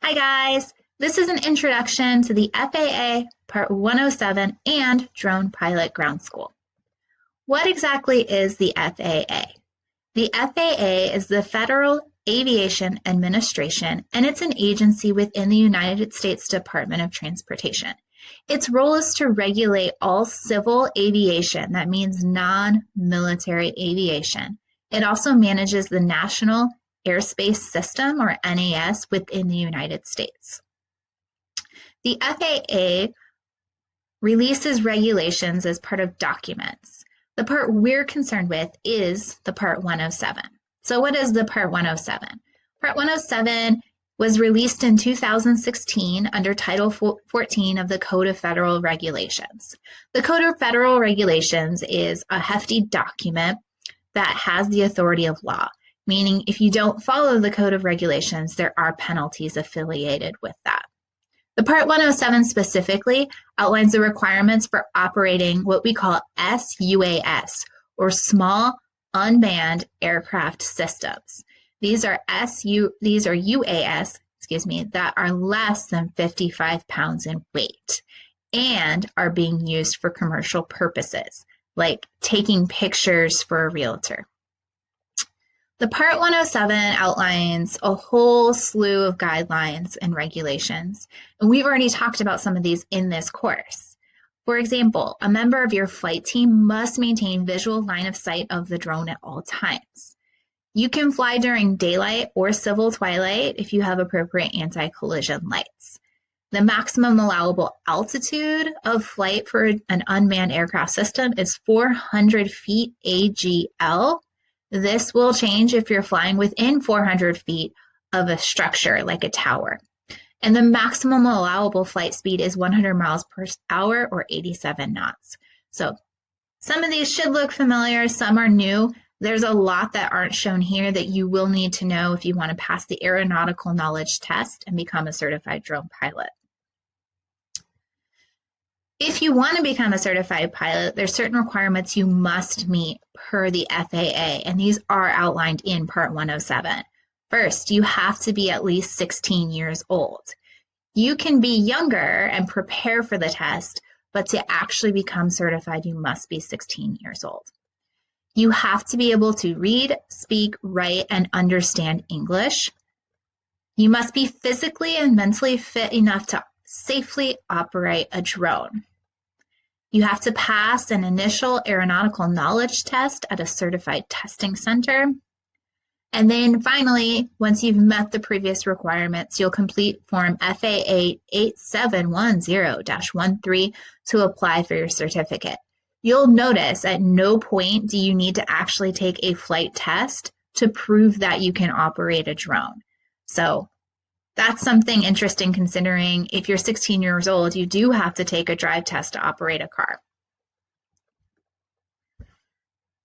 Hi guys, this is an introduction to the FAA Part 107 and Drone Pilot Ground School. What exactly is the FAA? The FAA is the Federal Aviation Administration, and it's an agency within the United States Department of Transportation. Its role is to regulate all civil aviation, that means non-military aviation. It also manages the National Airspace System, or NAS, within the United States. The FAA releases regulations as part of documents. The part we're concerned with is the Part 107. So what is the Part 107? Part 107 was released in 2016 under Title 14 of the Code of Federal Regulations. The Code of Federal Regulations is a hefty document that has the authority of law, meaning if you don't follow the Code of Regulations, there are penalties affiliated with that. The Part 107 specifically outlines the requirements for operating what we call SUAS, or Small Unmanned Aircraft Systems. These are UAS, that are less than 55 pounds in weight and are being used for commercial purposes, like taking pictures for a realtor. The Part 107 outlines a whole slew of guidelines and regulations, and we've already talked about some of these in this course. For example, a member of your flight team must maintain visual line of sight of the drone at all times. You can fly during daylight or civil twilight if you have appropriate anti-collision lights. The maximum allowable altitude of flight for an unmanned aircraft system is 400 feet AGL. This will change if you're flying within 400 feet of a structure like a tower. And the maximum allowable flight speed is 100 miles per hour or 87 knots. So some of these should look familiar, some are new. There's a lot that aren't shown here that you will need to know if you want to pass the aeronautical knowledge test and become a certified drone pilot. If you want to become a certified pilot, there's certain requirements you must meet per the FAA, and these are outlined in Part 107. First, you have to be at least 16 years old. You can be younger and prepare for the test, but to actually become certified, you must be 16 years old. You have to be able to read, speak, write, and understand English. You must be physically and mentally fit enough to safely operate a drone. You have to pass an initial aeronautical knowledge test at a certified testing center. And then finally, once you've met the previous requirements, you'll complete Form FAA 8710-13 to apply for your certificate. You'll notice at no point do you need to actually take a flight test to prove that you can operate a drone. So that's something interesting considering if you're 16 years old, you do have to take a drive test to operate a car.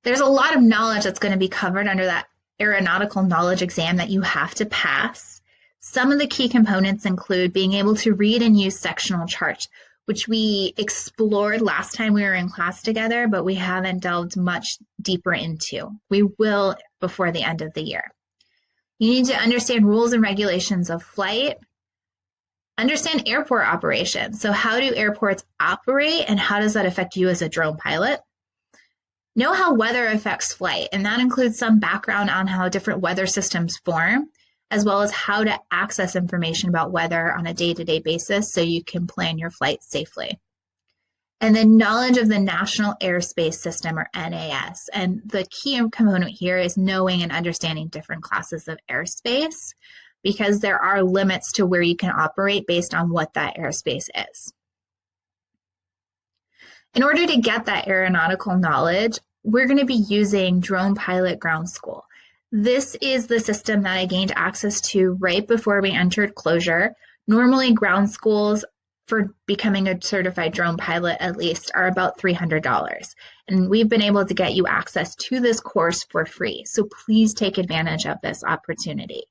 There's a lot of knowledge that's going to be covered under that aeronautical knowledge exam that you have to pass. Some of the key components include being able to read and use sectional charts, which we explored last time we were in class together, but we haven't delved much deeper into. We will before the end of the year. You need to understand rules and regulations of flight, understand airport operations. So how do airports operate and how does that affect you as a drone pilot? Know how weather affects flight, and that includes some background on how different weather systems form, as well as how to access information about weather on a day-to-day basis so you can plan your flight safely. And then knowledge of the National Airspace System, or NAS. And the key component here is knowing and understanding different classes of airspace, because there are limits to where you can operate based on what that airspace is. In order to get that aeronautical knowledge, we're going to be using Drone Pilot Ground School. This is the system that I gained access to right before we entered closure. Normally, ground schools for becoming a certified drone pilot at least are about $300. And we've been able to get you access to this course for free. So please take advantage of this opportunity.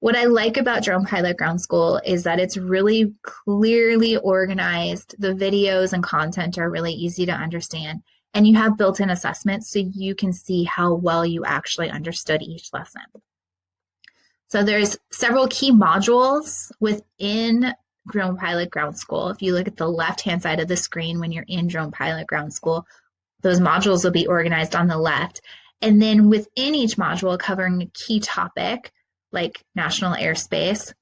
What I like about Drone Pilot Ground School is that it's really clearly organized. The videos and content are really easy to understand, and you have built-in assessments so you can see how well you actually understood each lesson. So there's several key modules within Drone Pilot Ground School. If you look at the left-hand side of the screen when you're in Drone Pilot Ground School, those modules will be organized on the left. And then within each module covering a key topic, like national airspace,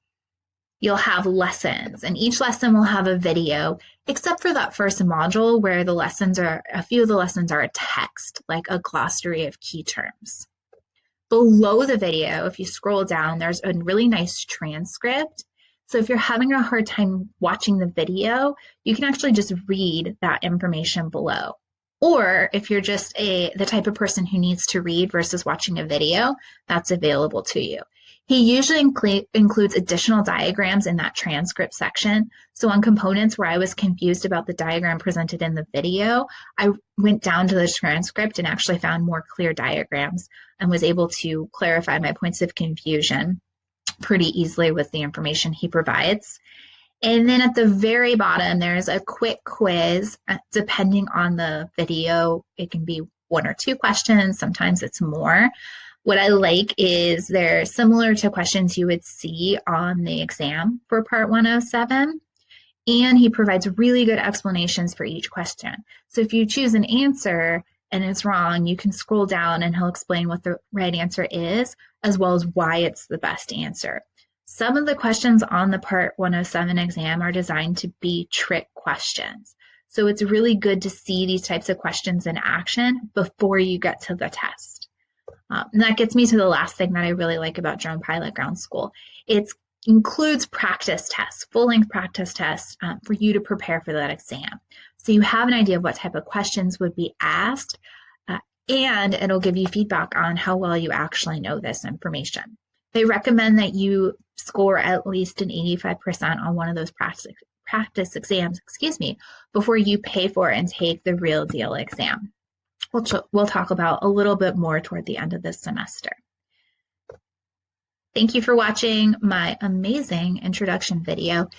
you'll have lessons, and each lesson will have a video, except for that first module where a few of the lessons are a text, like a glossary of key terms. Below the video, if you scroll down, there's a really nice transcript. So if you're having a hard time watching the video, you can actually just read that information below. Or if you're just the type of person who needs to read versus watching a video, that's available to you. He usually includes additional diagrams in that transcript section. So on components where I was confused about the diagram presented in the video, I went down to the transcript and actually found more clear diagrams and was able to clarify my points of confusion pretty easily with the information he provides. And then at the very bottom, there's a quick quiz. Depending on the video, it can be 1 or 2 questions. Sometimes it's more. What I like is they're similar to questions you would see on the exam for Part 107. And he provides really good explanations for each question. So if you choose an answer and it's wrong, you can scroll down and he'll explain what the right answer is, as well as why it's the best answer. Some of the questions on the Part 107 exam are designed to be trick questions. So it's really good to see these types of questions in action before you get to the test. And that gets me to the last thing that I really like about Drone Pilot Ground School. It includes practice tests, full-length practice tests for you to prepare for that exam. So you have an idea of what type of questions would be asked, and it'll give you feedback on how well you actually know this information. They recommend that you score at least an 85% on one of those practice exams, before you pay for and take the real deal exam. We'll talk about a little bit more toward the end of this semester. Thank you for watching my amazing introduction video.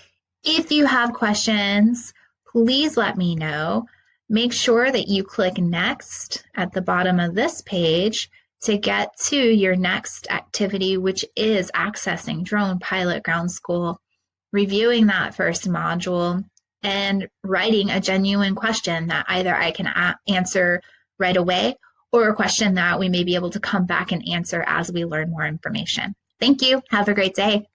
If you have questions, please let me know. Make sure that you click next at the bottom of this page to get to your next activity, which is accessing Drone Pilot Ground School, reviewing that first module, and writing a genuine question that either I can answer right away or a question that we may be able to come back and answer as we learn more information. Thank you. Have a great day.